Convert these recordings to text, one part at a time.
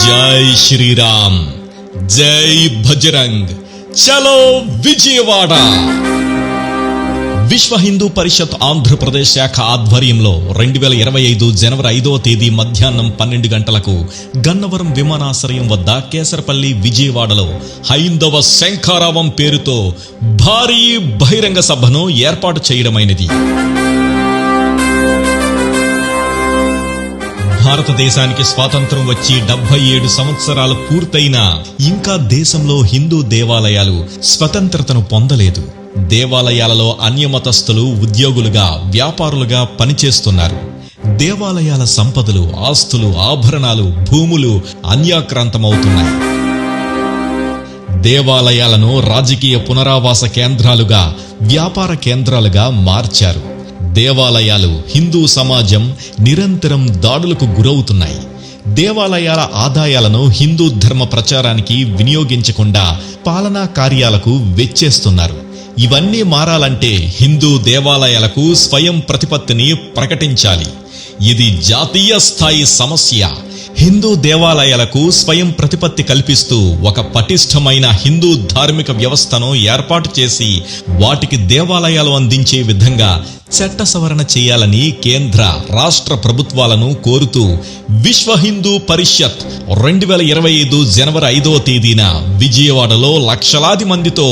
జై శ్రీరామ్, జై భజరంగ్, చలో విజయవాడ. విశ్వ హిందూ పరిషత్ ఆంధ్రప్రదేశ్ శాఖ ఆధ్వర్యంలో 2025 జనవరి 5వ తేదీ మధ్యాహ్నం 12 గంటలకు గన్నవరం విమానాశ్రయం వద్ద కేసరపల్లి విజయవాడలో హైందవ శంఖారావం పేరుతో భారీ బహిరంగ సభను ఏర్పాటు చేయడమైనది. భారతదేశానికి స్వాతంత్రం వచ్చి 77 సంవత్సరాలు పూర్తయినా ఇంకా దేశంలో హిందూ దేవాలయాలు స్వతంత్రతను పొందలేదు. దేవాలయాలలో అన్యమతస్థులు ఉద్యోగులుగా, వ్యాపారులుగా పనిచేస్తున్నారు. దేవాలయాల సంపదలు, ఆస్తులు, ఆభరణాలు, భూములు అన్యాక్రాంతమవుతున్నాయి. దేవాలయాలను రాజకీయ పునరావాస కేంద్రాలుగా, వ్యాపార కేంద్రాలుగా మార్చారు. దేవాలయాలు, హిందూ సమాజం నిరంతరం దాడులకు గురవుతున్నాయి. దేవాలయాల ఆదాయాలను హిందూ ధర్మ ప్రచారానికి వినియోగించకుండా పాలనా కార్యాలకు వెచ్చేస్తున్నారు. ఇవన్నీ మారాలంటే హిందూ దేవాలయాలకు స్వయం ప్రతిపత్తిని ప్రకటించాలి. ఇది జాతీయ స్థాయి సమస్య. హిందూ దేవాలయాలకు స్వయం ప్రతిపత్తి కల్పిస్తూ ఒక పటిష్టమైన హిందూ ధార్మిక వ్యవస్థను ఏర్పాటు చేసి వాటికి దేవాలయాలు అందించే విధంగా చట్ట సవరణ చేయాలని కేంద్ర, రాష్ట్ర ప్రభుత్వాలను కోరుతూ విశ్వ హిందూ పరిషత్ 2025 జనవరి 5వ తేదీన విజయవాడలో లక్షలాది మందితో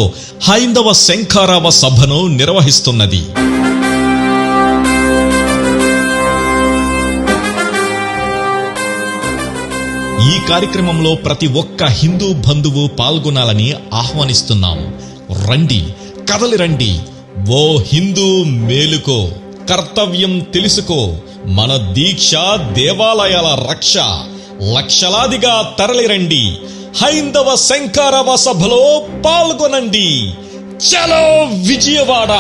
హైందవ శంఖారావ సభను నిర్వహిస్తున్నది. ఈ కార్యక్రమంలో ప్రతి ఒక్క హిందూ బంధువు పాల్గొనాలని ఆహ్వానిస్తున్నాం. రండి, కదలి రండి. ఓ హిందూ మేలుకో, కర్తవ్యం తెలుసుకో. మన దీక్ష దేవాలయాల రక్ష. లక్షలాదిగా తరలిరండి. హైందవ శంఖారావ సభలో పాల్గొనండి. చలో విజయవాడ.